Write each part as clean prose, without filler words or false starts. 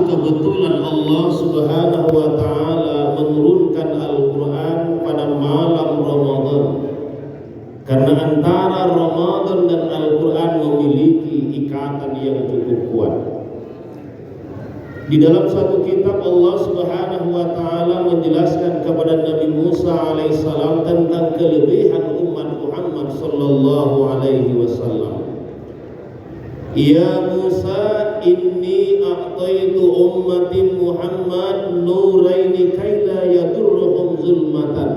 kebetulan Allah Subhanahu wa taala menurunkan Al-Qur'an pada malam Ramadan. Karena antara Ramadan dan Al-Qur'an memiliki ikatan yang cukup kuat. Di dalam satu kitab Allah Subhanahu wa taala menjelaskan kepada Nabi Musa alaihissalam tentang kelebihan umat Muhammad sallallahu alaihi wasallam. Ya Musa, inni a'taitu ummati Muhammad nuraini kaila yadurruhum zulmatan.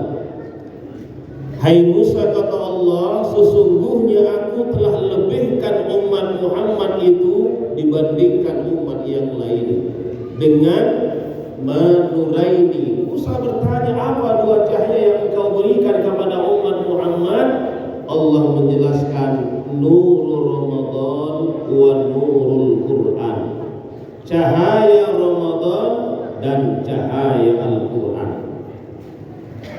Hai Musa, kata Allah, sesungguhnya aku telah lebihkan umat Muhammad itu dibandingkan umat yang lain dengan menuraini. Musa bertanya, apa dua cahaya yang engkau berikan kepada umat Muhammad? Allah menjelaskan, nurul Ramadan wa nurul Quran. Cahaya Ramadan dan cahaya Al-Quran.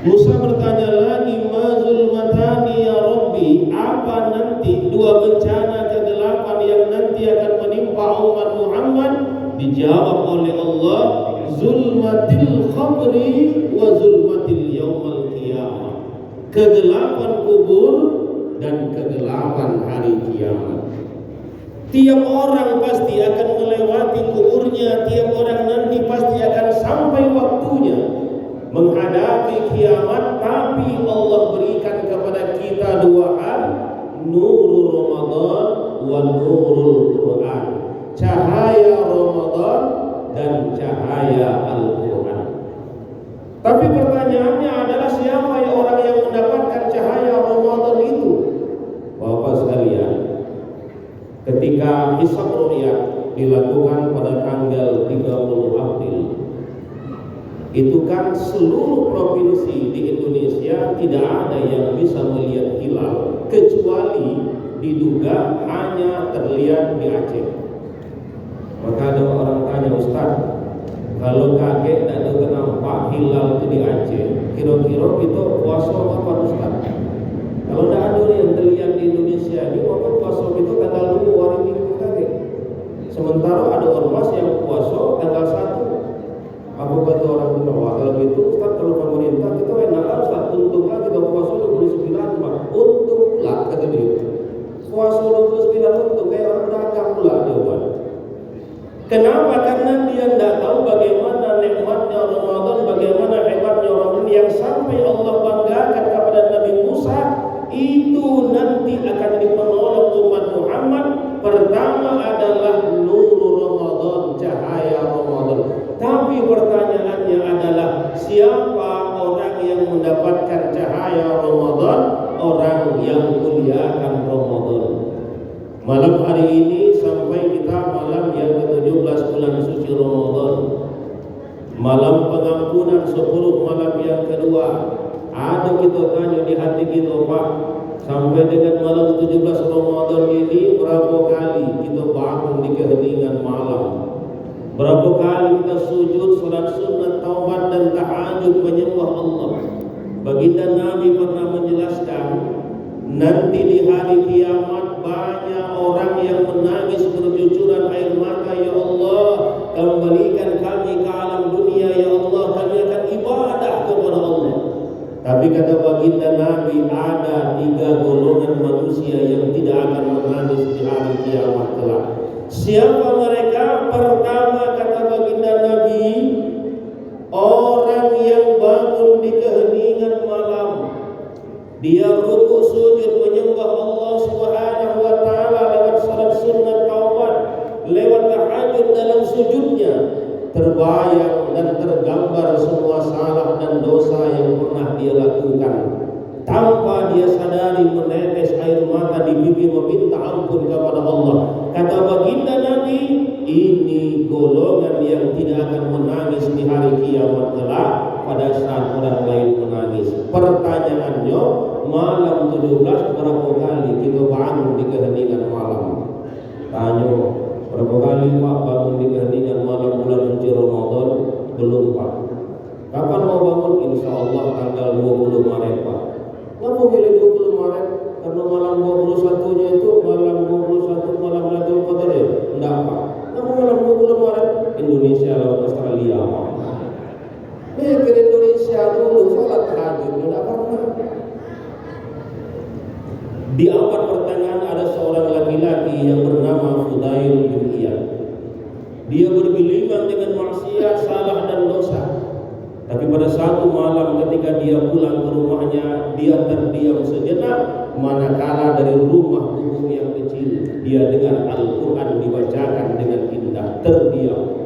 Musa bertanya lagi, mazul matani ya Rabbi, apa nanti dua bencana kegelapan yang nanti akan menimpa umat Muhammad? Dijawab oleh Allah, zulmatil khabri wa zulmatil yaumal qiyamah. Kegelapan kubur dan kegelapan hari kiamat. Tiap orang pasti akan melewati kuburnya, tiap orang nanti pasti akan sampai waktunya menghadapi kiamat, tapi Allah berikan kepada kita dua hal, nurul Ramadan wa nurul Quran. Cahaya Ramadan dan cahaya Al-Quran. Tapi pertanyaannya adalah, siapa orang yang mendapatkan cahaya Ramadan itu? Bapak sekalian, ketika hisab ru'yah dilakukan pada tanggal 30 April, itu kan seluruh provinsi di Indonesia tidak ada yang bisa melihat hilal, kecuali diduga hanya terlihat di Aceh. Maka ada orang tanya, Ustaz, kalau kakek tidak ada nampak hilal itu di Aceh, kira-kira kita puasa apa Ustaz? Kalau tidak ada yang terlihat di Indonesia ini, maka puasa itu tanggal 2 hari Minggu kakek. Sementara ada ormas yang puasa tanggal 1. Apa kata orang tua? Kalau gitu Ustaz, kalau pemerintah kita enak Ustaz, untunglah kita puasa 29 Pak. Untung pula kata dia. Puasa 29 untung, kayak orang dagang pula dia Pak. Kenapa? Karena dia tidak tahu bagaimana nikmatnya Ramadan, bagaimana hebatnya Ramadan yang sampai Allah banggakan kepada Nabi Musa. Itu nanti akan dipenolong umat Muhammad. Pertama adalah nurul Ramadan, cahaya Ramadan. Tapi pertanyaannya adalah, siapa orang yang mendapatkan cahaya Ramadan? Orang yang muliakan Ramadan. Malam hari ini sampai kita malam yang ke-17 bulan suci Ramadan, malam pengampunan 10 malam yang kedua. Ada kita tanya di hati kita, Pak, sampai dengan malam 17 Ramadan ini berapa kali kita bangun di keheningan malam? Berapa kali kita sujud, salat sunat, taubat dan tahajud menyembah Allah? Baginda Nabi pernah menjelaskan, nanti di hari kiamat banyak orang yang menangis bercucuran air mata, ya Allah, kembalikan kami ke alam dunia, ya Allah, kami akan ibadah kepada Allah. Tapi kata baginda Nabi, ada 3 golongan manusia yang tidak akan menangis di hari kiamat kelak. Siapa mereka? Pertama kata baginda Nabi, orang yang bangun di keheningan malam, dia rukuk sujud menyembah Allah Subhanahu wa taala lewat salat sunat, taubat, lewat tahajud. Dalam sujudnya terbayang dan tergambar semua salah dan dosa yang pernah dia lakukan. Tanpa dia sadari menetes air mata di pipi meminta ampun kepada Allah. Kata baginda Nabi, ini golongan yang tidak akan menangis di hari kiamat kelak pada saat orang lain menangis. Pertanyaannya, malam 17 berapa kali kita bangun di keheningan malam? Tanya, berapa kali Pak bangun di keheningan malam bulan suci Ramadan? Belum Pak. Kapan mau bangun? Insya Allah tanggal 20 Maret Pak. Kenapa milih 20 Maret? Karena malam 21-nya itu malam 21 malam Lailatul Qadar ya? Enggak Pak. Kenapa malam 20 Maret? Indonesia lawan Australia. Mikir Indonesia dulu, sholat tahajud tidak pernah. Di abad pertengahan ada seorang laki-laki yang bernama Fudail bin Iyad. Dia bergelimang dengan maksiat, salah dan dosa. Tapi pada satu malam ketika dia pulang ke rumahnya, dia terdiam sejenak manakala dari rumah gubuk yang kecil dia dengar Al-Quran dibacakan dengan indah. Terdiam.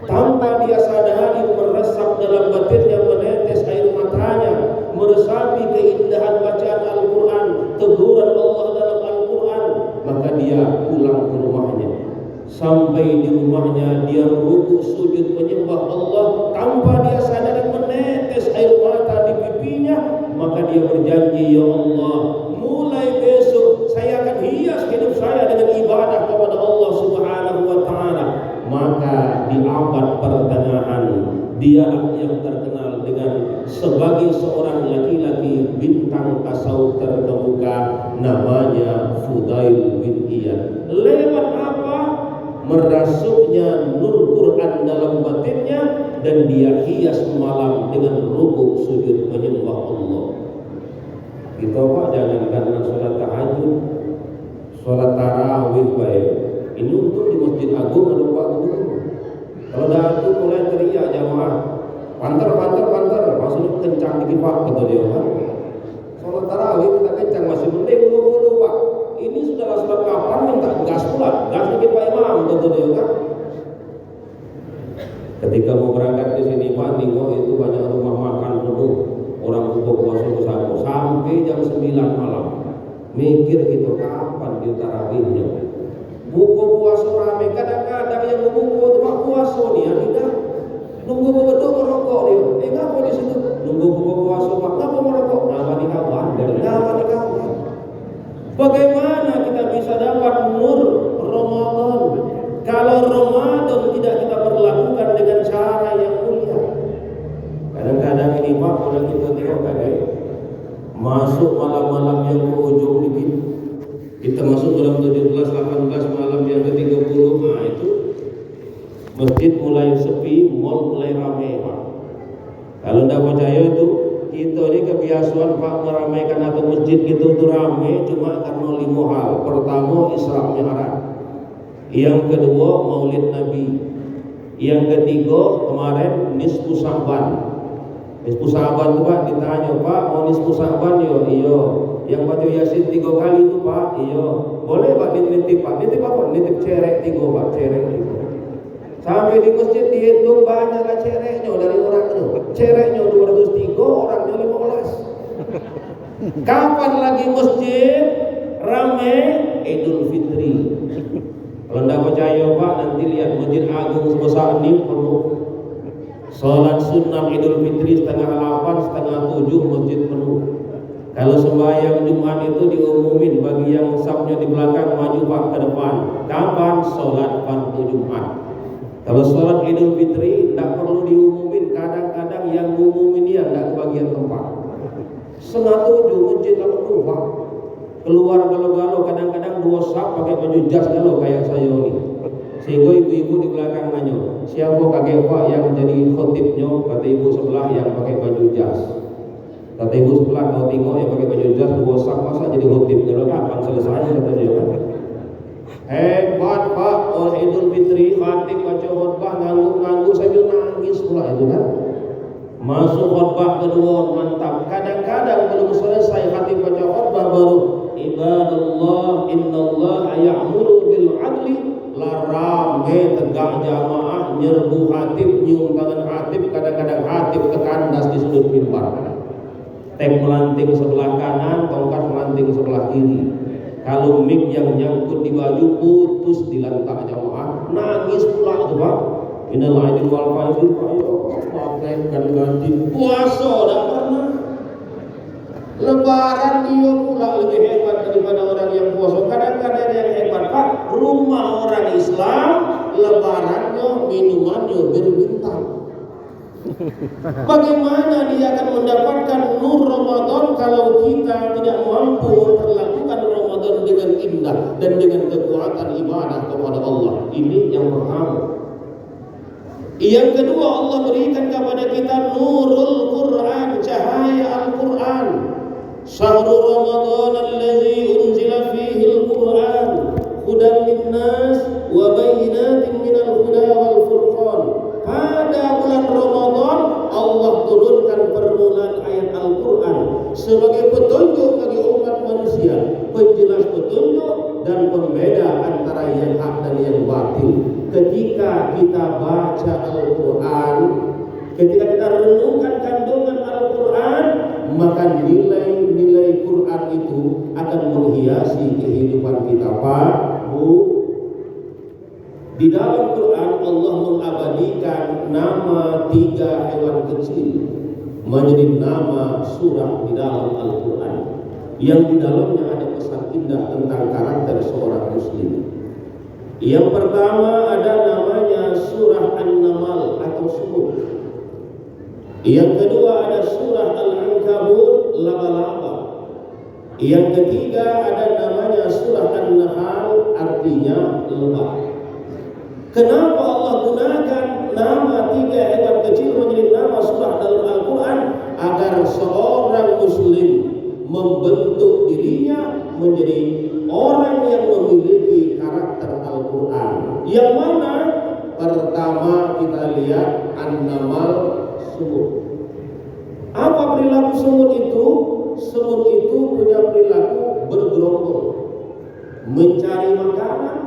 Tanpa dia sadari meresap dalam batinnya, menetes air matanya, meresapi keindahan bacaan Al-Quran, teguran Allah dalam Al-Quran. Maka dia pulang ke rumahnya. Sampai di rumahnya dia rukuk sujud menyembah Allah, tanpa dia sadari menetes air mata di pipinya. Maka dia berjanji, ya Allah, mulai besok saya akan hias hidup saya dengan ibadah kepada Allah Subhanahu wa ta'ala. Maka di abad pertengahan dia yang terkenal dengan sebagai seorang laki-laki bintang tasawuf terkemuka, namanya Fudail bin Iyad. Lewat apa? Merasuknya nur Quran dalam batinnya, dan dia hias malam dengan rukuk sujud menyembah Allah. Kita Pak, jangan karena sholat tahajud, sholat tarawih baik. Ini untuk di Masjid Agung ada Pak Guru. Kalau dah itu mulai teriak jamaah, panter, maksudnya kencang dikit Pak, kata dia kan. Sholat tarawih kita kencang masih penting dulu Pak. Ini sudah sholat kapan minta gas pula, gas dikit Pak Imam, kata dia kan. Ketika mau berangkat ke sini Pak, nengok itu banyak rumah makan penuh, orang buka puasa bersama sampai jam 9 malam. Mikir gitu, kapan dia tarawihnya? Buka puasa rame, kadang-kadang yang membuka itu Pak puasa dia tidak nunggu berdua merokok dia. Ngapa di situ? Nunggu buka puasa Pak, ngapa merokok? Nama di kawan, nama di kawan. Bagaimana kita bisa dapat nur Ramadan kalau Ramadan tidak kita perlakukan dengan cara yang mulia? Kadang-kadang ini Pak, kalau kita tengok kan, masuk malam-malam yang ke ujung dikit, kita masuk dalam 17-18 malam yang ke-30, nah itu masjid mulai sepi, mall mulai ramai Pak. Kalau tidak percaya itu, kita ini kebiasaan Pak meramaikan atau masjid gitu itu ramai cuma karena 5 hal. Pertama, Isra Mi'raj. Yang kedua, Maulid Nabi. Yang ketiga, kemarin nisfu Sa'ban. Nisfu Sa'ban itu Pak ditanya, Pak mau nisfu Sa'ban yo? Iya. Yang baca Yasin 3 kali itu Pak, iya. Boleh Pak nitip Pak? Nitip apa? Nitip cerek 3 Pak, cerek 3. Sampai di masjid dihitung banyaklah cereknya dari orang itu. Cereknya 203, orangnya 15. Kapan lagi masjid ramai? Idul Fitri. Kalau tidak percaya Pak, nanti lihat Masjid Agung sebesar ini penuh. Salat sunnah Idul Fitri setengah 8, setengah 7 masjid penuh. Kalau sembahyang Jumat itu diumumin bagi yang safnya di belakang maju Pak ke depan. Kapan? Salat fardu Jumat. Kalau sholat Idul Fitri tidak perlu diumumin, kadang-kadang yang ngumumin dia tidak kebagian tempat. Setengah 7 masjid penuh Pak. Keluar galau-galau, kadang-kadang 2 saf pakai baju jas galau kayak saya ini. Sehingga ibu-ibu di belakang nanya, siapa kakek Pak yang jadi khotibnya? Kata ibu sebelah yang pakai baju jas. Kata ibu sebelah, kau tengok yang pakai baju jas 2 saf masa jadi khotib? Kalau kapan selesai kata dia kan. Hebat Pak, orang Idul Fitri khatib baca khutbah ngangguk-ngangguk sambil nangis pula itu kan. Masuk khutbah kedua mantap. Kadang-kadang belum selesai khatib baca khutbah baru ibadallah innallaha ya'muru bil 'adli, larame tegak jamaah nyerbu khatib, nyium tangan khatib, kadang-kadang khatib tekandas di sudut mimbar. Tek melanting sebelah kanan, tongkat melanting sebelah kiri. Kalau mic yang nyangkut di baju putus di lantak jamaah, nangis pula itu Pak. Innal aidil wal faizil ayo pakaikan ganti puasa dah pernah. Lebaran dia pula lebih hebat daripada orang yang puasa. Kadang-kadang yang hebat Pak, rumah orang Islam lebarannya minumannya berbintang. Bagaimana dia akan mendapatkan nur Ramadan kalau kita tidak mampu memperlakukan Ramadan dengan indah dan dengan kekuatan ibadah kepada Allah? Ini yang pertama. Yang kedua, Allah berikan kepada kita nurul Quran, cahaya Al-Quran. Syahrul Ramadan alladzi unzila fihi al-Quran hudan linnas wa bayyinatin minal huda wal furqan. Pada bulan Ramadan Allah turunkan permulaan ayat Al-Quran sebagai petunjuk bagi umat manusia, penjelas petunjuk dan pembeda antara yang hak dan yang batil. Ketika kita baca Al-Quran, ketika kita renungkan kandungan Al-Quran, maka nilai-nilai Quran itu akan menghiasi kehidupan kita, Pak, Bu. Di dalam Quran Allah mengabadikan nama 3 hewan kecil menjadi nama surah di dalam Al-Quran, yang di dalamnya ada pesan indah tentang karakter seorang muslim. Yang pertama ada namanya surah An-Naml atau semut. Yang kedua ada surah Al-Ankabut, laba-laba. Yang ketiga ada namanya surah An-Nahl, artinya lebah. Kenapa Allah gunakan nama 3 hewan kecil menjadi nama surah dalam Al-Quran? Agar seorang muslim membentuk dirinya menjadi orang yang memiliki karakter Al-Quran. Yang mana? Pertama kita lihat An-Naml, semut. Apa perilaku semut itu? Semut itu punya perilaku bergerombol, mencari makanan,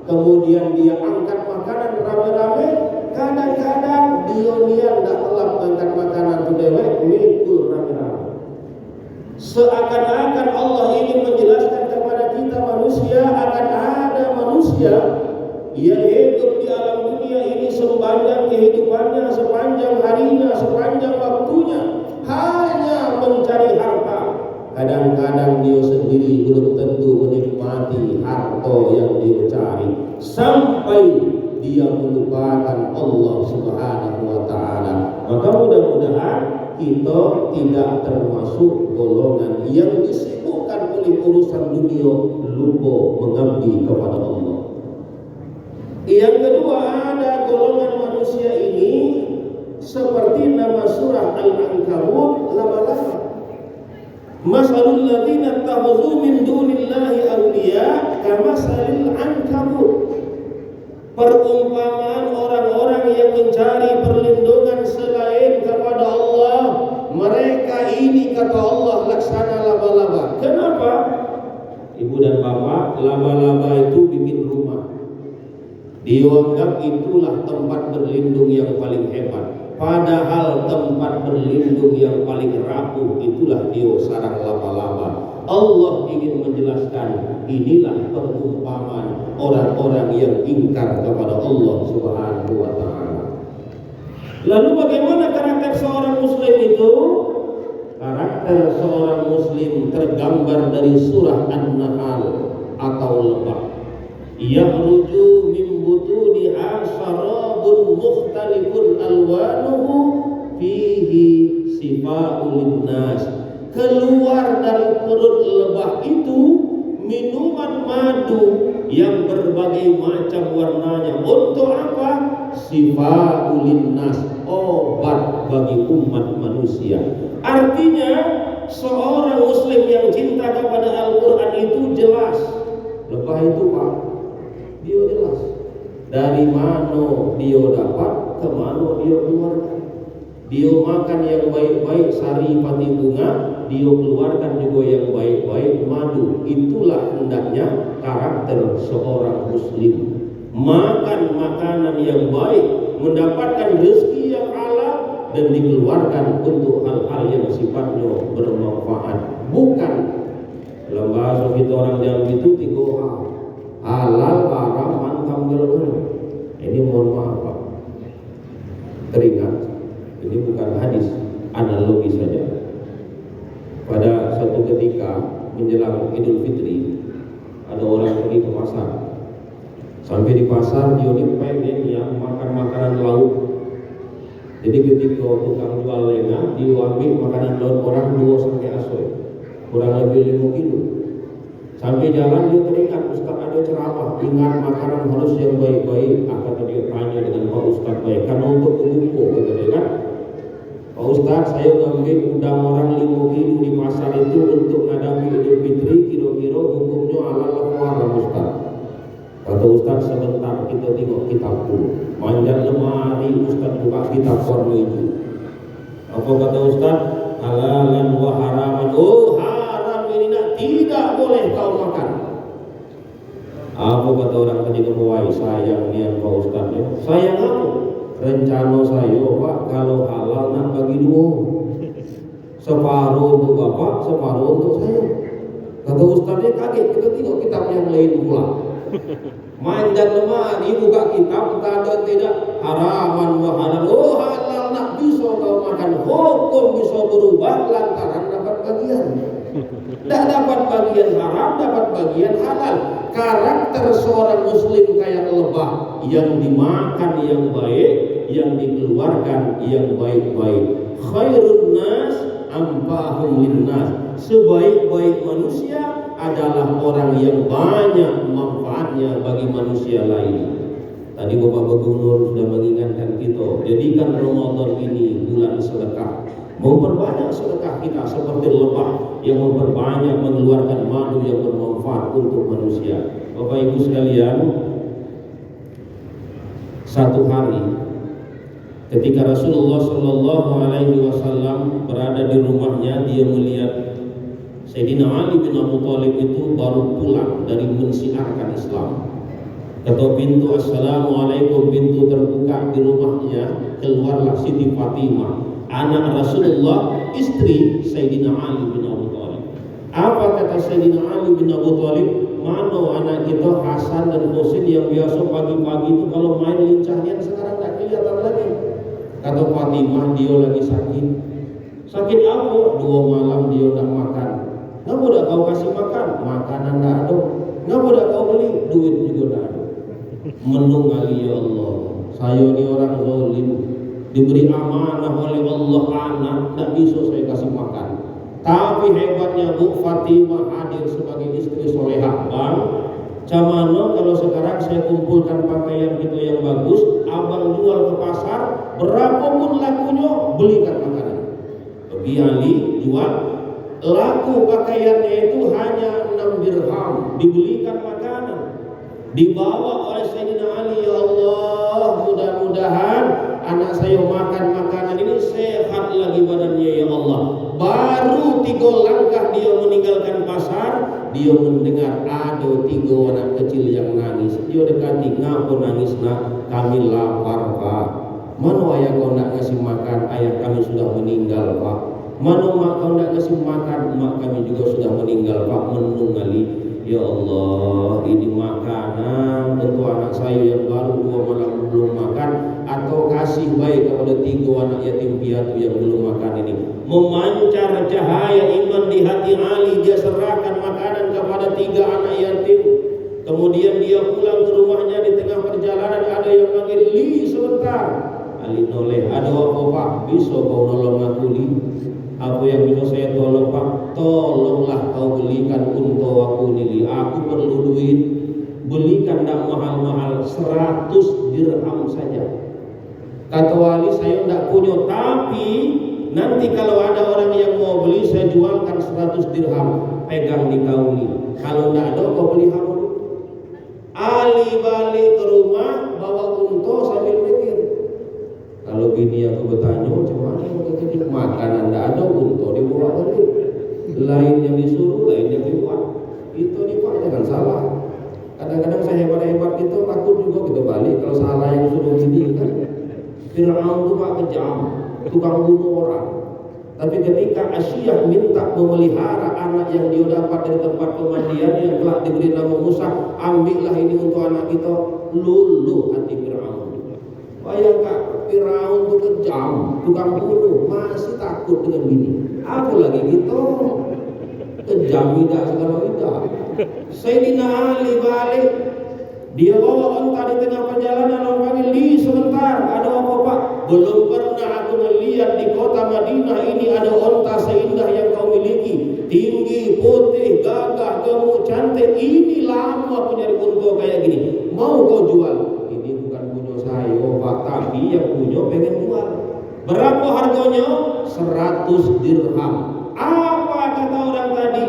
kemudian dia angkat makanan rame-rame. Kadang-kadang dia tidak telah angkat makanan tu dewek, mikul rame-rame. Seakan-akan Allah ingin menjelaskan kepada kita manusia akan ada manusia yang hidup di alam dunia ini sepanjang kehidupannya, sepanjang harinya, sepanjang waktunya hanya mencari harta. Kadang-kadang dia sendiri belum tentu menikmati harta yang dia cari, sampai dia melupakan Allah Subhanahu wa Ta'ala. Maka mudah-mudahan kita tidak termasuk golongan yang disibukkan oleh urusan dunia, lupa mengabdi kepada Allah. Yang kedua, ada golongan manusia ini seperti nama surah Al-Ankabut, laba-laba. Masalul ladzina ittakhadhu min dunillahi awliya kamasalil ankabut. Perumpamaan orang-orang yang mencari perlindungan selain kepada Allah, mereka ini kata Allah laksana laba-laba. Kenapa? Ibu dan bapak, laba-laba itu bikin rumah. Dianggap itulah tempat berlindung yang paling hebat. Padahal tempat berlindung yang paling rapuh itulah dia sarang laba-laba. Allah ingin menjelaskan inilah perumpamaan orang-orang yang ingkar kepada Allah Subhanahu wa Ta'ala. Lalu bagaimana karakter seorang muslim itu? Karakter seorang muslim tergambar dari surah An-Nahl atau lebah. Yakhruju min butuniha syarabun mukhtalifun alwanuhu fihi sifaa'ul linnas. Keluar dari perut lebah itu minuman madu yang berbagai macam warnanya. Untuk apa? Sifaa'ul linnas, obat bagi umat manusia. Artinya seorang muslim yang cinta kepada Al-Quran itu jelas. Lebah itu Pak, dia jelas dari mana dia dapat, ke mana dia keluarkan. Dia makan yang baik-baik sari pati bunga, dia keluarkan juga yang baik-baik madu. Itulah hendaknya karakter seorang muslim. Makan makanan yang baik, mendapatkan rezeki yang halal, dan dikeluarkan untuk hal-hal yang sifatnya bermanfaat. Bukan dalam bahasa kita orang Jambi itu 3 hal: halal, haram, mantap, gelap. Ini mohon maaf Pak, teringat ini bukan hadis, analogi saja. Pada suatu ketika menjelang Idul Fitri, ada orang pergi ke pasar. Sampai di pasar dia pengen yang makan makanan laut. Jadi ketika tukang jual lengah, dia ambil makanan laut orang 2 sampai asoy, kurang lebih 5 kilo. Sampai jalan dia teringat Ustaz ada ceramah, ingat makanan harus yang baik-baik. Kata dia tanya dengan Pak Ustaz baik, karena Ustaz, saya ngambil udang orang 5 kilo di pasar itu untuk ngadapi Idul Fitri, kira-kira hukumnya halal atau haram Ustaz? Kata Ustaz, sebentar kita tengok kitab dulu. Manjat lemari Ustaz buka kitab warna hijau. Apa kata Ustaz? Halalan wa haraman. Oh, haram ini nak, tidak boleh kau makan. Apa kata orang ketika mewai, sayang niat Pak Ustaz ya. Sayang apa? Rencana saya Pak, kalau halal nak bagi 2. Separuh untuk Bapak, separuh untuk saya. Kata Ustaznya kaget, kita tengok kitab yang lain pula. Manjat lemari buka kitab, kata tidak, haraman wa halal. Oh, halal nak bisa kau makan. Hukum bisa berubah lantaran dapat bagian. Tidak dapat bagian haram, dapat bagian halal. Karakter seorang muslim kayak lebah, yang dimakan yang baik, yang dikeluarkan yang baik-baik. Khairun nas ampahum linnas. Sebaik-baik manusia adalah orang yang banyak manfaatnya bagi manusia lain. Tadi Bapak Gubernur sudah mengingatkan kita, jadikan Ramadan ini bulan sedekah. Memperbanyak sedekah kita seperti lebah yang memperbanyak mengeluarkan madu yang bermanfaat untuk manusia. Bapak Ibu sekalian, satu hari ketika Rasulullah Shallallahu Alaihi Wasallam berada di rumahnya, dia melihat Sayyidina Ali bin Abi Thalib itu baru pulang dari mensiarkan Islam. Ketua pintu, assalamualaikum, pintu terbuka di rumahnya, keluarlah Siti Fatimah, anak Rasulullah, istri Sayyidina Ali bin Abi Thalib. Apa kata Sayyidina Ali bin Abi Thalib? Mana anak kita Hasan dan Husain yang biasa pagi-pagi itu kalau main lincahnya, sekarang tak kelihatan lagi. Kata Fatimah, dia lagi sakit. Sakit apa? 2 malam dia tak makan. Kenapa tak kau kasih makan? Makanan tak ada. Kenapa tak kau beli? Duit juga tak ada. Menungali ya Allah, saya ni orang zalim, diberi amanah oleh Allah anak, tak bisa saya kasih makan. Tapi hebatnya Bu Fatimah hadir sebagai istri solehah. Bang, camano kalau sekarang saya kumpulkan pakaian kita yang bagus, abang jual ke pasar, berapapun lakunya, belikan makanan. Pergi Ali jual, laku pakaiannya itu hanya 6 dirham, dibelikan makanan. Dibawa oleh Sayyidina Ali, ya Allah, mudah-mudahan anak saya makan makanan ini sehat lagi badannya ya Allah. Baru 3 langkah dia meninggalkan pasar, dia mendengar ada 3 anak kecil yang nangis. Dia dekati, ngapa nangis nak? Kami lapar Pak. Mana ayah kau nak ngasih makan? Ayah kami sudah meninggal Pak. Mana mak kau nak ngasih makan? Mak kami juga sudah meninggal Pak. Menungali. Ya Allah, ini makanan untuk anak saya yang baru 2 malam belum makan, atau kasih baik kepada 3 anak yatim piatu yang belum makan ini. Memancar cahaya iman di hati Ali, dia serahkan makanan kepada 3 anak yatim. Kemudian dia pulang ke rumahnya, di tengah perjalanan ada yang panggil, Li sebentar. Ali noleh, ada apa Pak? Bisa kau nolong aku Li? Apa yang bisa saya tolong Pak? Tolonglah kau belikan untuk aku Li. Aku perlu duit. Belikan tak mahal-mahal, 100 dirham saja. Kata wali, saya tidak punya, tapi nanti kalau ada orang yang mau beli, saya jualkan 100 dirham. Pegang di kau Li. Kalau tidak ada, kau beli harum. Ali balik ke rumah, bawa unta sambil mikir, kalau bini aku bertanya, macam mana makanan tidak ada, unta dibawa balik. Lain yang disuruh, lain yang dibuat. Itu nih Pak, jangan salah. Kadang-kadang saya hebat-hebat gitu, takut juga kita balik kalau salah yang suruh gini kan. Fir'aun itu Pak kejam, tukang bunuh orang. Tapi ketika Asyiyah minta memelihara anak yang dia dapat dari tempat pemandian yang telah diberi nama Musa, ambillah ini untuk anak kita, luluh hati Fir'aun. Bayangkan, Fir'aun itu kejam, tukang bunuh, masih takut dengan bini. Apa lagi gitu? Kejam tidak segala tidak. Sayyidina Ali balik, dia bawa onta di tengah perjalanan, orang panggil, Li sebentar, ada apa Pak? Belum pernah aku melihat di kota Madinah ini ada onta seindah yang kau miliki. Tinggi, putih, gagah, gemuk, cantik. Ini lama aku nyari unta kayak gini. Mau kau jual? Ini bukan punya saya Pak, tapi yang punya pengen jual. Berapa harganya? 100 dirham. Apa kata orang tadi?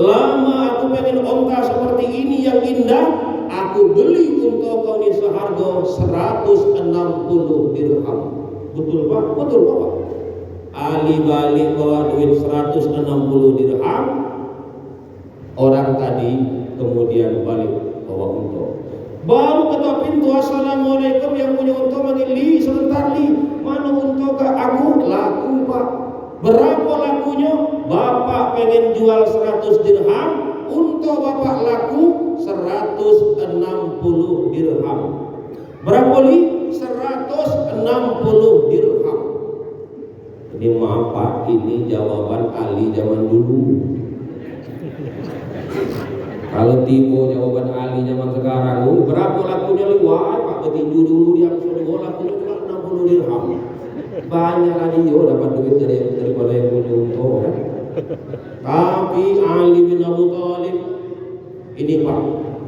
Lama aku pengen onta seperti ini yang indah. Aku beli untuk kau ini seharga 160 dirham. Betul Pak? Betul Pak. Ali balik bawa duit 160 dirham. Orang tadi kemudian balik bawa unta. Baru ketok pintu, assalamualaikum, yang punya unta manggil, li sebentar li, mana unta kak? Aku laku Pak. Berapa lakunya? Bapak pengen jual 100 dirham, unta bapak laku 160 dirham. Berapa li? 160 dirham. Ini maaf Pak, ini jawaban Ali zaman dulu. Kalau tipe jawaban Ali zaman sekarang, berapa lakunya li? Wah Pak, petinju dulu dia suruh lakunya cuma 60 dirham. Banyak lagi dapat duit daripada yang punya unta kan. Tapi Ali bin Abu Thalib ini Pak,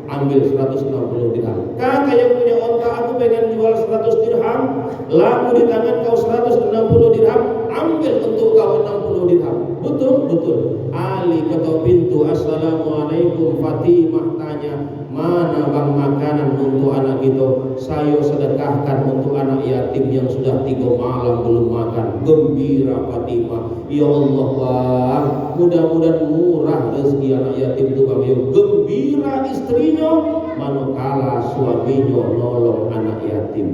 ambil 160 dirham. Kata yang punya unta, aku pengen jual 100 dirham, laku di tangan kau 160 dirham, ambil untuk kau 60 dirham. Betul, betul. Ali ketok pintu, assalamualaikum. Fatimah tanya, mana bang makanan untuk anak kita? Saya sedekahkan untuk anak yatim yang sudah 3 malam belum makan. Gembira Fatimah. Ya Allah bang, mudah-mudahan murah rezeki anak yatim itu bang. Ya gembira istrinya, manakala suaminya nolong anak yatim.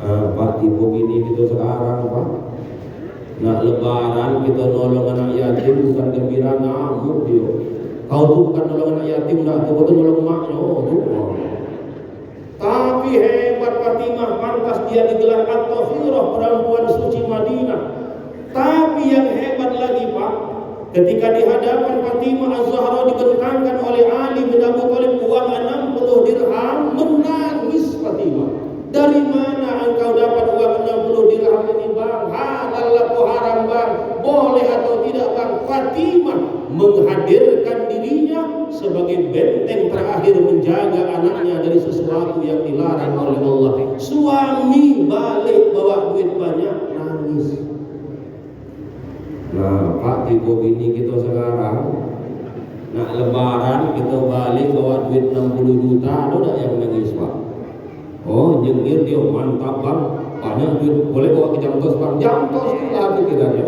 Pak, tipe gini gitu sekarang Pak. Nak lebaran kita nolong anak yatim, bukan gembira, ngamuk dia. Kau tuh bukan nolong anak yatim, nak tuh nolong maknya tuh. Tapi hebat Fatimah, pantas dia digelar At-Tahirah, perempuan suci Madinah. Tapi yang hebat lagi Pak, ketika di hadapan Fatimah Az-Zahra dibentangkan oleh Ali bin Abi Thalib uang 60 dirham, menangis Fatimah. Dari mana engkau dapat uang 60 dirham ini bang? Halal atau haram bang? Boleh atau tidak bang? Fatimah menghadirkan dirinya sebagai benteng terakhir menjaga anaknya dari sesuatu yang dilarang oleh Allah. Suami balik bawa duit banyak, nangis. Nah Pak, tipe ini kita sekarang nak lebaran kita balik bawa duit 60 juta, ada tak yang nangis Pak? Oh jengir dia, mantap bang, banyak duit, boleh bawa ke Jamtos bang. Jamtos lah pikirannya.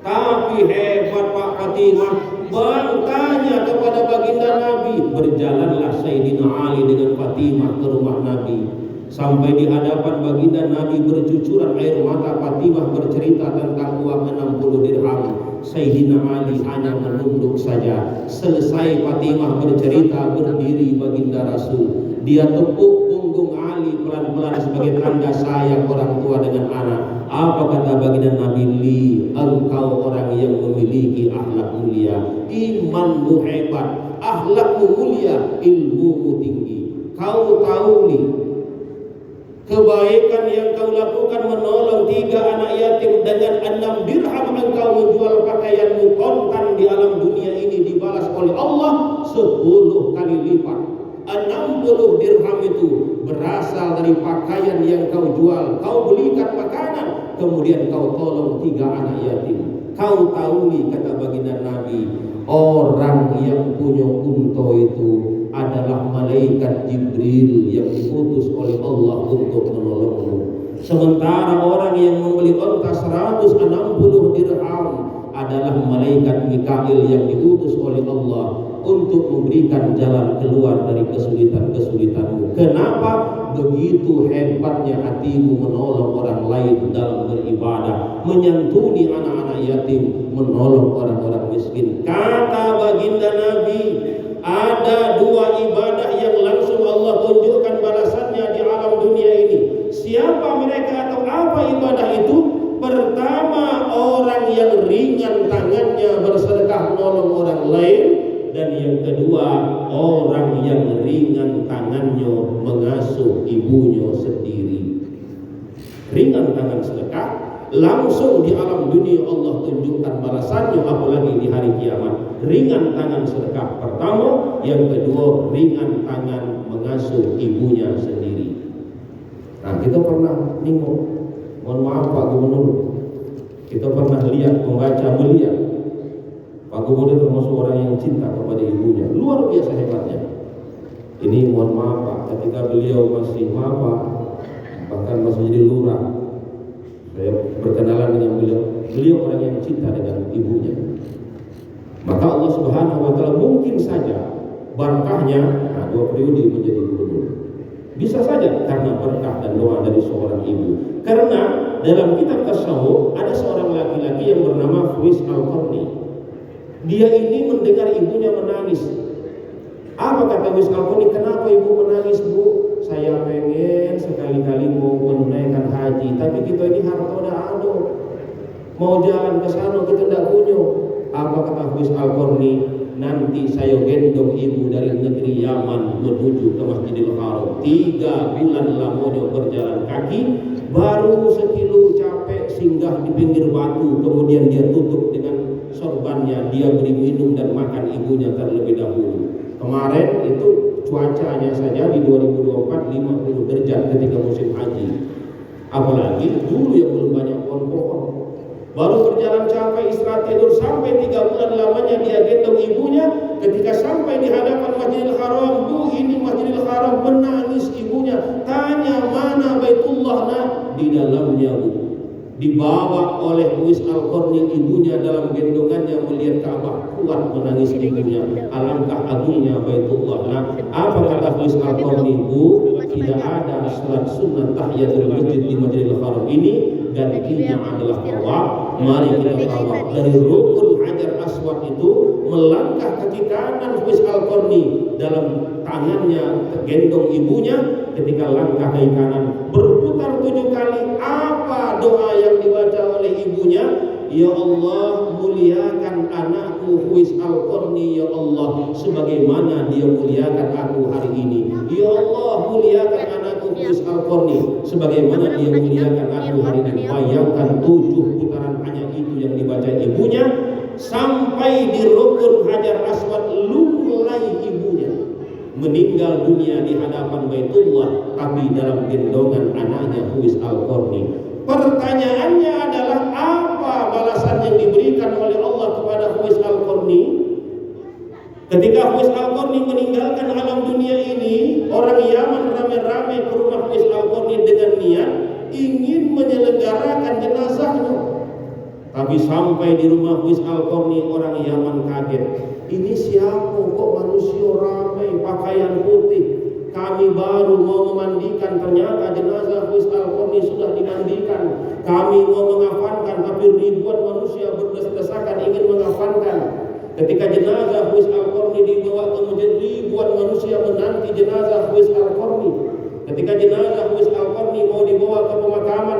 Tapi hebat Pak Fatimah, bang tanya kepada baginda Nabi. Berjalanlah Sayyidina Ali dengan Fatimah ke rumah Nabi. Sampai di hadapan baginda Nabi bercucuran air mata. Fatimah bercerita tentang uang 60 dirham. Sayyidina Ali hanya menunduk saja. Selesai Fatimah bercerita, berdiri baginda Rasul. Dia tepuk punggung Ali pelan-pelan sebagai tanda sayang orang tua dengan anak. Apa kata baginda Nabi? Li, engkau orang yang memiliki akhlak mulia, imanmu hebat, akhlakmu mulia, ilmumu tinggi. Kau tahu li, kebaikan yang kau lakukan menolong 3 anak yatim, dengan 6 dirham engkau menjual pakaianmu kontan di alam dunia ini, dibalas oleh Allah 10 kali lipat. 60 dirham itu berasal dari pakaian yang kau jual, kau belikan makanan, kemudian kau tolong 3 anak yatim. Kau tahu nih, kata baginda Nabi, orang yang punya unta itu adalah malaikat Jibril yang diutus oleh Allah untuk menolongmu. Sementara orang yang membeli unta 160 dirham adalah malaikat Mikail yang diutus oleh Allah untuk memberikan jalan keluar dari kesulitan-kesulitanmu. Kenapa? Begitu hebatnya hatimu menolong orang lain dalam beribadah, menyantuni anak-anak yatim, menolong orang-orang miskin. Kata baginda Nabi, ada 2 ibadah yang langsung Allah tunjukkan balasannya di alam dunia ini. Siapa mereka atau apa ibadah itu? Pertama, orang yang ringan tangannya bersedekah menolong orang lain. Dan yang kedua, orang yang ringan tangannya mengasuh ibunya sendiri. Ringan tangan sedekah, langsung di alam dunia Allah tunjukkan balasannya, apalagi di hari kiamat. Ringan tangan sedekah pertama, yang kedua ringan tangan mengasuh ibunya sendiri. Nah kita pernah nengok Mohon maaf Pak Gubernur, kita pernah melihat Pak Gubernur termasuk orang yang cinta kepada ibunya, luar biasa hebatnya. Ini mohon maaf Pak, ketika beliau masih maba, bahkan masih jadi lurah, saya berkenalan dengan beliau orang yang cinta dengan ibunya. Maka Allah Subhanahu wa Ta'ala mungkin saja berkahnya 2 periode menjadi gubernur. Bisa saja karena berkah dan doa dari seorang ibu. Karena dalam kitab tasawuf ada seorang laki-laki yang bernama Uwais Al-Qarni. Dia ini mendengar ibunya menangis. Apa kata Uwais Al-Qarni? Kenapa ibu menangis, Bu? Saya pengen sekali-kali mau menunaikan haji, tapi kita ini harta udah ada. Mau jalan ke sana kita tidak punya. Apa kata Uwais Al-Qarni? Nanti saya gendong ibu dari negeri Yaman menuju ke Masjidil Haram. 3 bulan lamanya berjalan kaki, baru sekilo capek singgah di pinggir batu, kemudian dia tutup dengan sorbannya, dia beri minum dan makan ibunya terlebih dahulu. Kemarin itu cuacanya saja di 2024 50 derajat ketika musim haji. Apalagi dulu yang belum banyak pohon-pohon. Baru berjalan capek, istirahat tidur sampai 3 bulan lamanya dia gendong ibunya. Ketika sampai di hadapan Masjidil Haram, Bu, ini Masjidil Haram, menangis ibunya. Tanya, mana Baitullah? Nah, di dalamnya, Bu. Dibawa oleh Uwais Al-Qarni ibunya dalam gendongannya melihat Ka'bah, kuat menangis ibunya. Alangkah agungnya Baitullah. Nah, apa kata Uwais Al-Qarni? Bu, tidak ada salat sunnah tahiyatul masjid di Masjidil Haram ini, gantinya adalah tawaf. Mari kita tawaf. Dari rukun Hajar Aswad itu melangkah kaki kanan Uwais Al-Qarni, dalam tangannya tergendong ibunya. Ketika langkah kaki kanan berputar 7 kali, apa doa yang dibaca oleh ibunya? Ya Allah, muliakan anakku Uwais Al-Qarni, ya Allah, sebagaimana dia muliakan aku hari ini. Ya Allah, muliakan anakku Uwais Al-Qarni sebagaimana dia muliakan aku hari ini. Bayangkan 7 putaran hanya itu yang dibaca ibunya, sampai di rukun Hajar Aswad lunglai ibunya, meninggal dunia di hadapan Baitullah, tapi dalam gendongan anaknya Uwais Al-Qarni. Pertanyaannya adalah, apa balasan yang diberikan oleh Allah kepada Uwais Al-Qarni? Ketika Uwais Al-Qarni meninggalkan alam dunia ini, orang Yaman ramai-ramai ke rumah Uwais Al-Qarni dengan niat ingin menyelenggarakan jenazahnya. Tapi sampai di rumah Uwais Al-Qarni, orang Yaman kaget. Ini siapa kok manusia ramai pakaian putih? Kami baru mau memandikan, ternyata jenazah Uwais Al-Qarni sudah dimandikan. Kami mau mengafankan, tapi ribuan manusia berdesak-desakan ingin mengafankan. Ketika jenazah Uwais Al-Qarni dibawa ke masjid, ribuan manusia menanti jenazah Uwais Al-Qarni. Ketika jenazah Uwais Al-Qarni mau dibawa ke pemakaman,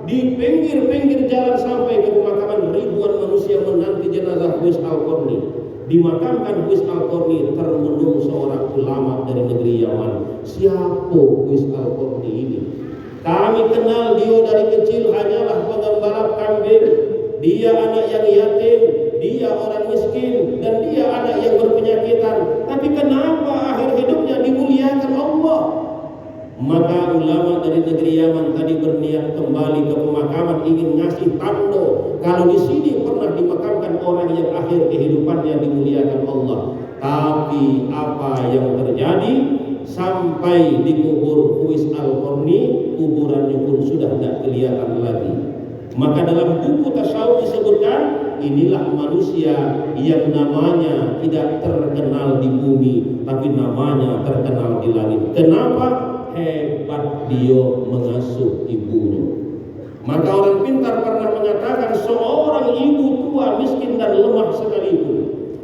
di pinggir-pinggir jalan sampai ke pemakaman, ribuan manusia menanti jenazah Uwais Al-Qarni. Dimakamkan Uwais Al-Qarni, termenung seorang ulama dari negeri Yaman. Siapa Uwais Al-Qarni ini? Kami kenal dia dari kecil hanyalah pengembala kambing. Dia anak yang yatim, dia orang miskin, dan dia anak yang berpenyakitan. Tapi kenapa akhir hidupnya dimuliakan Allah? Maka ulama dari negeri Yaman tadi berniat kembali ke pemakaman, ingin ngasih tanda kalau di sini pernah dimakamkan orang yang akhir kehidupannya dimuliakan Allah. Tapi apa yang terjadi? Sampai dikubur Uwais Al-Qarni, kuburannya pun sudah tidak kelihatan lagi. Maka dalam buku tasawuf disebutkan, inilah manusia yang namanya tidak terkenal di bumi, tapi namanya terkenal di langit. Kenapa? Hebat dia mengasuh ibunya. Maka orang pintar pernah mengatakan, seorang ibu tua, miskin dan lemah sekalipun,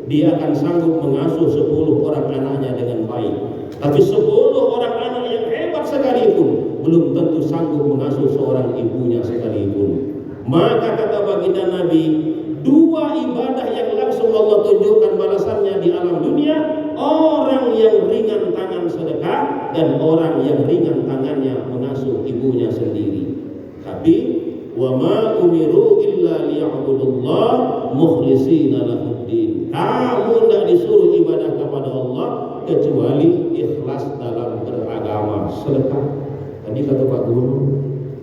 dia akan sanggup mengasuh 10 orang anaknya dengan baik. Tapi 10 orang anak yang hebat sekalipun belum tentu sanggup mengasuh seorang ibunya sekalipun. Maka kata baginda Nabi, 2 ibadah yang langsung Allah tunjukkan balasannya di alam dunia: orang yang ringan tangan sedekah dan orang yang ringan tangannya mengasuh ibunya sendiri. Tapi wa ma umiru illa liya'budullah mukhlishina lahuddin. Kamu tidak disuruh ibadah kepada Allah kecuali ikhlas dalam beragama. Sedekah. Tadi kata Pak Guru,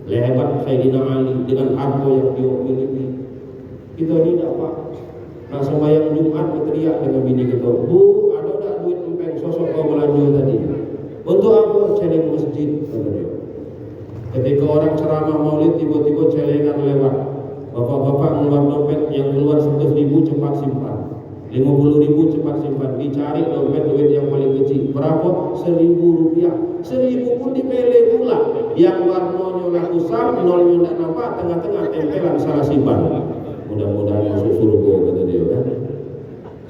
Hebat Sayyidina Ali dengan harta yang dia miliki. Kita tidak Pak. Nah sembahyang Jumat berteriak dengan bini kita, Bu, ada tak duit empeng sosok kau belanja tadi? Untuk apa? Celeng masjid, kata dia. Ketika orang ceramah maulid tiba-tiba celengan lewat, bapak-bapak ngeluar dompet, yang keluar 100.000 cepat simpan, 50.000 cepat simpan, dicari dompet duit yang paling kecil, berapa? 1.000 rupiah. 1.000 pun dipele pula, yang warnanya nak usap, nolnya tak nampak, tengah-tengah tempelan salah simpan. Mudah-mudahan masuk surga, kata dia kan.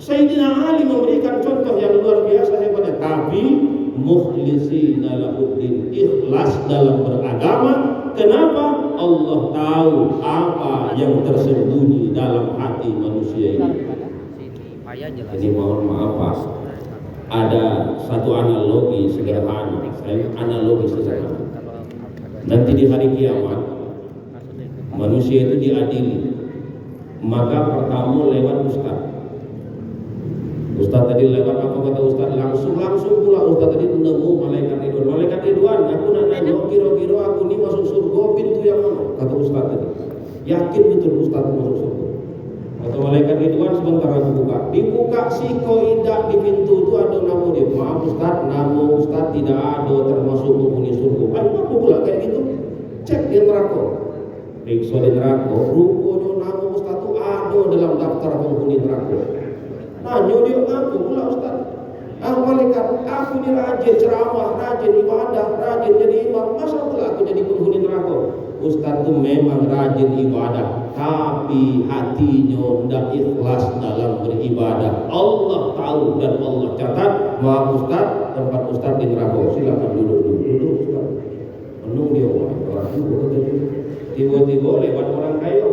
Sayyidina Ali memberikan contoh yang luar biasa hebatnya, tapi mukhlisina lahuddin, ikhlas dalam beragama. Kenapa? Allah tahu apa yang tersembunyi dalam hati manusia ini. Ini mohon maaf Pak, ada satu analogi sederhana, analogi sederhana. Nanti di hari kiamat manusia itu diadili, maka pertama lewat Ustaz tadi lewat, apa kata Ustaz? Langsung pula Ustaz tadi nemu malaikat Ridwan. Malaikat Ridwan, aku nak nanya, kira-kira aku ni masuk surga pintu yang mana? Kata Ustaz tadi. Yakin betul Ustaz masuk surga? Kata malaikat Ridwan, sebentar aku buka. Dibuka siko indah di pintu itu ada nama dia. Maaf Ustaz, nama Ustaz tidak ada termasuk penghuni surga. Aku pula kayak gitu. Cek di neraka. Periksa di neraka, rupanya nama Ustaz itu ada dalam daftar penghuni neraka. Nanya dia, aku pula Ustaz. Malaikat, aku ni rajin ceramah, rajin ibadah, rajin jadi imam. Masa pula aku jadi penghuni neraka? Ustaz tu memang rajin ibadah, tapi hatinya tidak ikhlas dalam beribadah. Allah tahu dan Allah catat. Maaf Ustaz, tempat Ustaz di neraka. Silakan duduk Ustaz. Penuh dia orang itu. Tiba-tiba lewat orang kaya.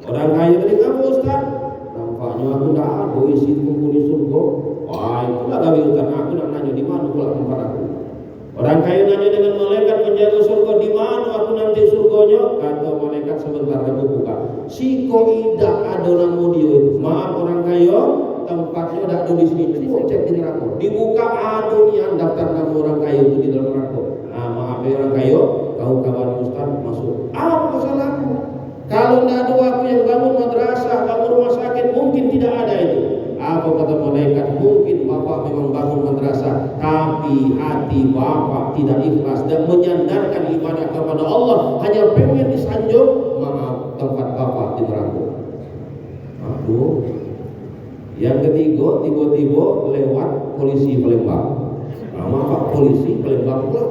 Orang kaya tadi, apa Ustaz? Nampaknya aku tidak ada isi penghuni surga. Wah itulah gawe Ustaz, aku nak nanya di mana pula tempat aku. Orang kaya nanya dengan malaikat penjaga surga, di mana aku nanti surganya? Kata malaikat, sebentar aku buka. Siko indah ada nama dia itu. Maaf orang kaya, tempatnya tidak ada di sini. Coba cek di neraka. Dibuka ada yang daftar nama orang kaya itu di dalam neraka. Nah maaf ya orang kaya, kau kawan Ustaz masuk. Apa salahku? Kalau tidak ada aku yang bangun madrasah, bangun rumah sakit, mungkin tidak ada itu. Apa kata malaikat? Mungkin bapak memang bangun madrasah, tapi hati bapak tidak ikhlas dan menyandarkan ibadah kepada Allah, hanya pengen disanjung. Maaf, tempat bapak di neraka. Aduh. Yang ketiga, tiba-tiba lewat polisi Palembang. Maaf Pak, polisi Palembang pula.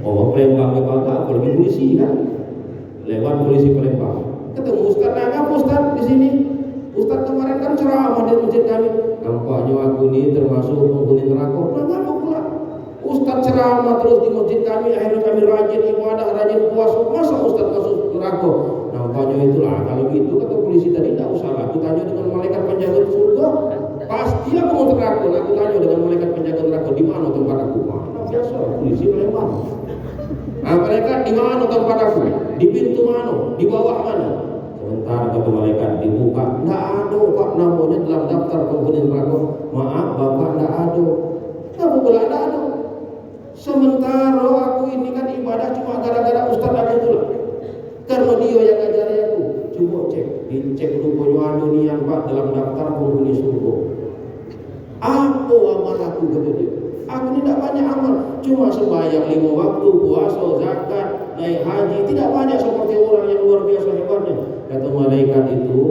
Oh Palembang apa lagi polisi kan? Lewat polisi Palembang. Ketemu Ustaz, apa Ustaz di sini? Ustaz kemarin kan ceramah di masjid kami. Nampaknya aku ini termasuk penghuni neraka. Kenapa pula? Ustaz ceramah terus di masjid kami, akhirnya kami rajin ibadah, rajin puasa. Masa Ustaz masuk neraka? Nampaknya itulah. Kalau gitu kata polisi tadi, tidak usah. Aku tanya dengan malaikat penjaga surga. Pastilah kamu neraka. Aku tanya dengan malaikat penjaga neraka, di mana tempat aku? Mana biasa polisi Palembang. Nah, malaikat di mana tempat aku? Di pintu mana? Di bawah mana? Sebentar kata malaikat, dibuka. Tidak ada Pak namanya dalam daftar penghuni neraka. Maaf Bapak, tidak ada. Kenapa pula tidak ada? Sementara aku ini kan ibadah cuma gara-gara Ustaz aku pula. Karena dia yang ngajari aku. Coba dicek rupanya ada niat Pak dalam daftar penghuni surga. Apa amal aku kata dia? Aku tidak banyak amal, cuma sembahyang 5 waktu, puasa, zakat, naik haji, tidak banyak seperti orang yang luar biasa hebatnya. Kata malaikat itu,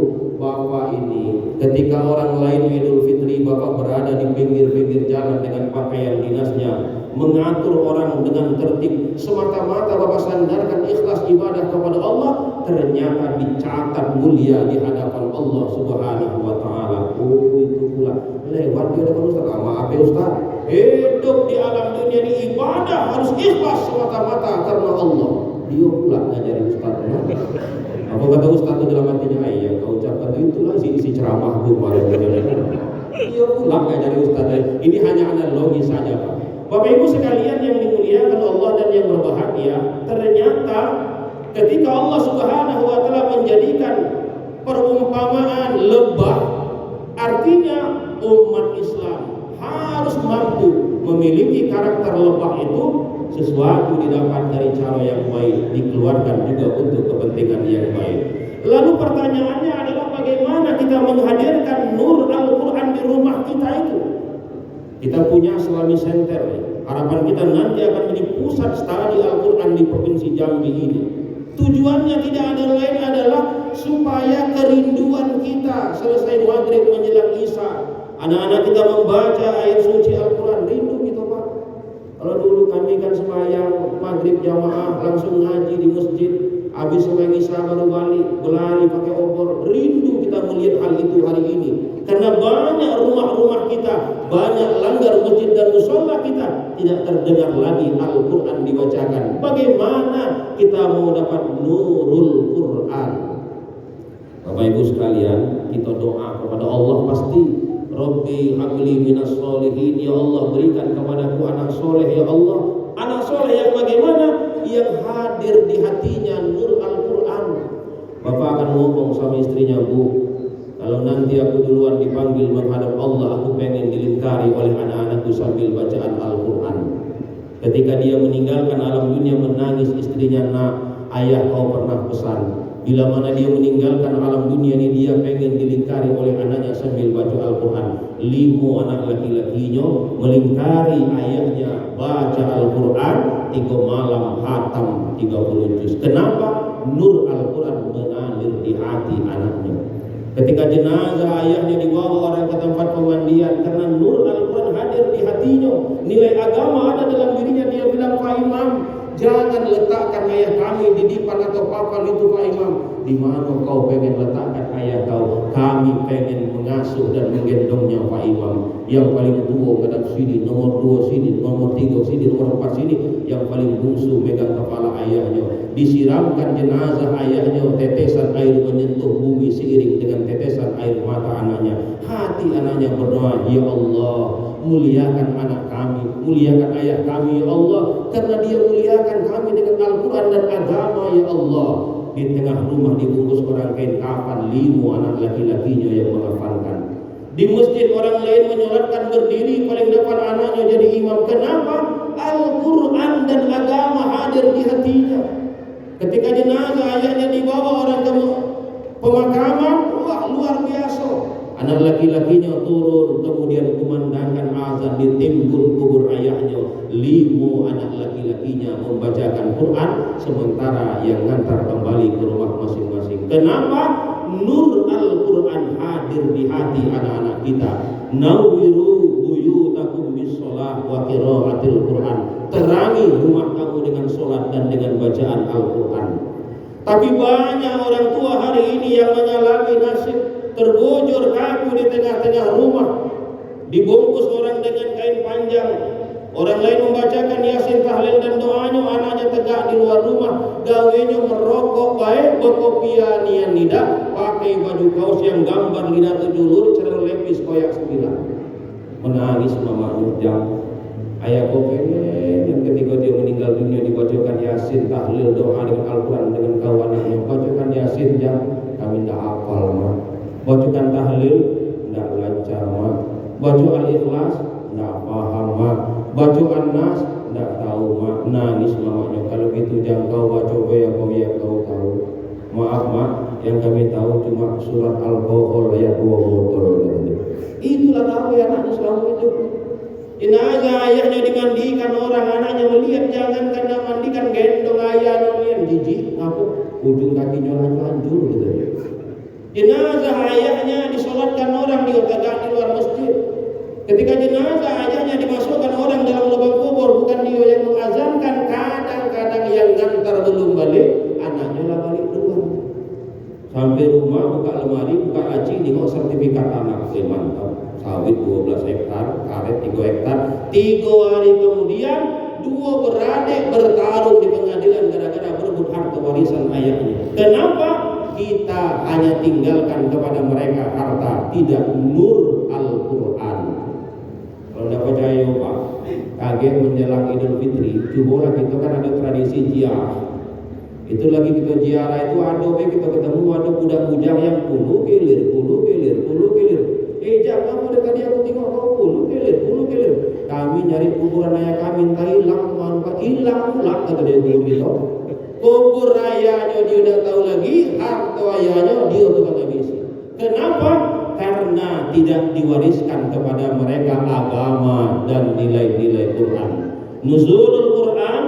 Bapak ini ketika orang lain Idul Fitri, Bapak berada di pinggir-pinggir jalan dengan pakaian dinasnya, mengatur orang dengan tertib, semata-mata Bapak sandarkan ikhlas ibadah kepada Allah, ternyata dicatat mulia di hadapan Allah Subhanahu wa taala. Oh itu pula lewat dia depan Ustaz. Maaf ya Ustaz, hidup di alam dunia ini ibadah harus ikhlas semata-mata karena Allah. Dia pula ngajari Ustaz. Apa kata Ustaz itu dalam hatinya? Ya kau ucapkan itulah isi ceramah gue kemarin. Dia pula ngajari Ustaz. Ini hanya analogi saja Pak. Bapak Ibu sekalian yang dimuliakan Allah dan yang berbahagia, ternyata ketika Allah Subhanahu wa taala menjadikan perumpamaan lebah, artinya umat Islam harus mampu memiliki karakter lebah itu sesuatu didapat dari cara yang baik dikeluarkan juga untuk kepentingan yang baik. Lalu pertanyaannya adalah bagaimana kita menghadirkan nur Al-Quran di rumah kita itu. Kita punya Islamic Center. Harapan kita nanti akan menjadi pusat studi Al-Quran di Provinsi Jambi ini. Tujuannya tidak ada lain adalah supaya kerinduan kita selesai maghrib menjelang isya, anak-anak kita membaca ayat suci Al-Quran. Rindu kita, Pak. Kalau dulu kami kan sembahyang maghrib jamaah langsung ngaji di masjid, habis sembahyang isya baru balik berlari pakai obor. Rindu kita melihat hal itu hari ini, karena banyak rumah-rumah kita, banyak langgar masjid dan musola kita tidak terdengar lagi Al-Quran dibacakan. Bagaimana kita mau dapat nurul Quran? Bapak Ibu sekalian, kita doa kepada Allah pasti. Rabbi habli minas solihin, ya Allah berikan kepadaku anak soleh, ya Allah. Anak soleh yang bagaimana? Yang hadir di hatinya nur Al-Quran. Bapak akan ngomong sama istrinya, Bu, kalau nanti aku duluan dipanggil menghadap Allah, aku pengen dilingkari oleh anak-anakku sambil bacaan Al-Quran. Ketika dia meninggalkan alam dunia menangis istrinya, nak, ayah kau pernah pesan, bila mana dia meninggalkan alam dunia ini dia pengen dilingkari oleh anaknya sambil baca Al-Quran. 5 anak laki-lakinya melingkari ayahnya baca Al-Quran 3 malam hatam 30 juz. Kenapa? Nur Al-Quran mengalir di hati anaknya. Ketika jenazah ayahnya dibawa orang ke tempat pemandian, karena nur Al-Quran hadir di hatinya, nilai agama ada dalam dirinya. Dia bilang, Pak Imam, jangan letakkan ayah kami di dipan atau papan itu, Pak Imam. Di mana kau pengen letakkan ayah kau? Kami pengen mengasuh dan menggendongnya, Pak Imam. Yang paling tua ngadap sini, nomor 2 sini, nomor 3 sini, nomor 4 sini. Yang paling bungsu megang kepala ayahnya. Disiramkan jenazah ayahnya, tetesan air menyentuh bumi seiring dengan tetesan air mata anaknya. Hati anaknya berdoa, ya Allah, muliakan anak kami, muliakan ayah kami, ya Allah, karena dia muliakan kami dengan Al-Quran dan agama, ya Allah. Di tengah rumah dibungkus orang kain kafan, 5 anak laki-lakinya yang menghafalkan. Di masjid orang lain menyolatkan berdiri, paling depan anaknya jadi imam. Kenapa? Al-Quran dan agama hadir di hatinya. Ketika jenazah ayahnya dibawa orang ke pemakaman, wah luar biasa. Anak laki-lakinya turun, kemudian kumandangkan azan di timbun kubur ayahnya. 5 anak laki-lakinya membacakan Quran, sementara yang ngantar kembali ke rumah masing-masing. Kenapa? Nur Al-Quran hadir di hati anak-anak kita. Nawwiru buyutakum bis-shalah wa qiraatil Quran. Terangi rumah kamu dengan sholat dan dengan bacaan Al-Quran. Tapi banyak orang tua hari ini yang mengalami nasib terbujur kaku di tengah-tengah rumah, dibungkus orang dengan kain panjang. Orang lain membacakan Yasin, tahlil dan doanya, anaknya tegak di luar rumah, gawenya merokok baik, berkopianian tidak, pakai baju kaos yang gambar lidah 7 lur, cerah lepis koyak 9. Menangis mamanya, jam ayah kau pengen yang ketika dia meninggal dunia dibacakan Yasin, tahlil, doa dengan Al-Quran dengan kawanannya. Bacakan Yasin, jam kami tidak hafal, mah. Bacakan tahlil tidak lancar, mah. Baca Al-Ikhlas tidak paham, mah. Baca An-Nas tidak tahu, mah. Nangis mamanya. Kalau gitu jangan kau baca ya kau tahu. Maaf, mak, yang kami tahu cuma surat Al-Baqarah ayat 2 botol. Itulah tahu ya anaknya selama hidup. Jenazah ayahnya dimandikan, orang anaknya melihat, jangan karena mandikan, gendong ayahnya melihat, jijik, ngapuk, ujung kakinya hancur gitu. Jenazah ayahnya disolatkan orang di luar masjid. Ketika jenazah ayahnya dimasukkan orang dalam lubang kubur, bukan dia yang mengazankan. Kadang-kadang yang ngantar belum balik, anaknya lah balik duluan. Sampai rumah buka lemari, buka laci, nengok sertifikat anak. Mantap, sawit 12 hektar, karet 3 hektar. 3 hari kemudian 2 beradik bertarung di pengadilan gara-gara berebut harta warisan ayahnya. Kenapa? Kita hanya tinggalkan kepada mereka harta, tidak nur Al-Quran. Kalau tidak percaya, Pak, kaget menjelang Idul Fitri, coba kita kan ada tradisi ziarah. Itu lagi kita ziarah itu kita ketemu ada budak-budak yang puluh kilir. Jangan kamu dekat dia, aku tengok kau puluh kilir. kami nyari kuburan ayah kami entah hilang pula kata dia guru gitu. Kubur ayahnya dia udah tahu lagi, harta ayahnya dia tukang habisi. Kenapa? Karena tidak diwariskan kepada mereka agama dan nilai-nilai Quran. Nuzulul Quran,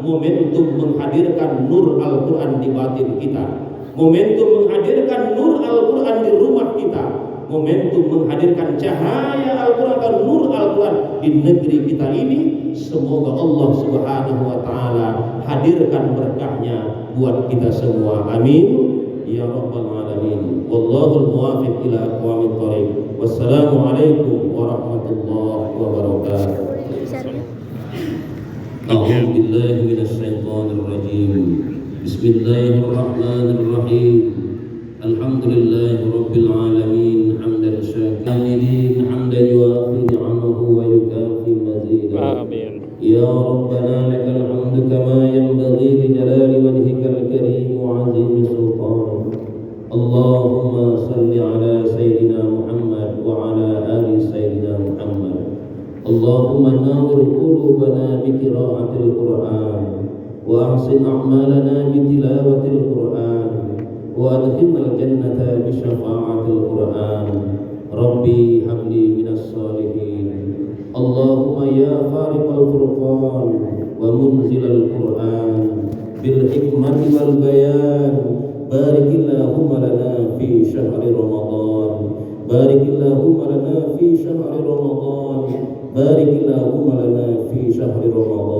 momentum menghadirkan nur Al-Quran di batin kita, momentum menghadirkan nur Al-Quran di rumah kita, momentum menghadirkan cahaya Al-Quran dan nur Al-Quran di negeri kita ini. Semoga Allah Subhanahu wa taala hadirkan berkahnya buat kita semua. Amin ya rabbal alamin. Wallahul muwaffiq ila aqwamit thoriq. Wassalamualaikum warahmatullahi wabarakatuh. A'udzu billahi minasy syaithanir rajim. Bismillahirrahmanirrahim. Alhamdulillahi rabbil alamin. Hamdan syakirin, hamdan yuwafi ni'amahu wa yukafi mazidah. Amin. Ya Rabbana lakal hamdu kama yanbaghi li jalali wajhikal karim wa 'azimi sultanik. Allahumma salli ala sayyidina Muhammad wa ala ali sayyidina Muhammad. Allahumma nawwir qulubana bi qira'atil Qur'an wa ahsin a'malana bi tilawatil Qur'an wa adkhilna al-jannata bi syafa'atil Qur'an. Rabbi habli minas salihin. Allahumma ya fariqal furqan wa munzilal Qur'an bil hikmati wal bayan. Barikillahumma lana fi syahri Ramadan. Barikillahumma lana fi syahri Ramadan. Barikillahumma lana fi syahri Ramadan.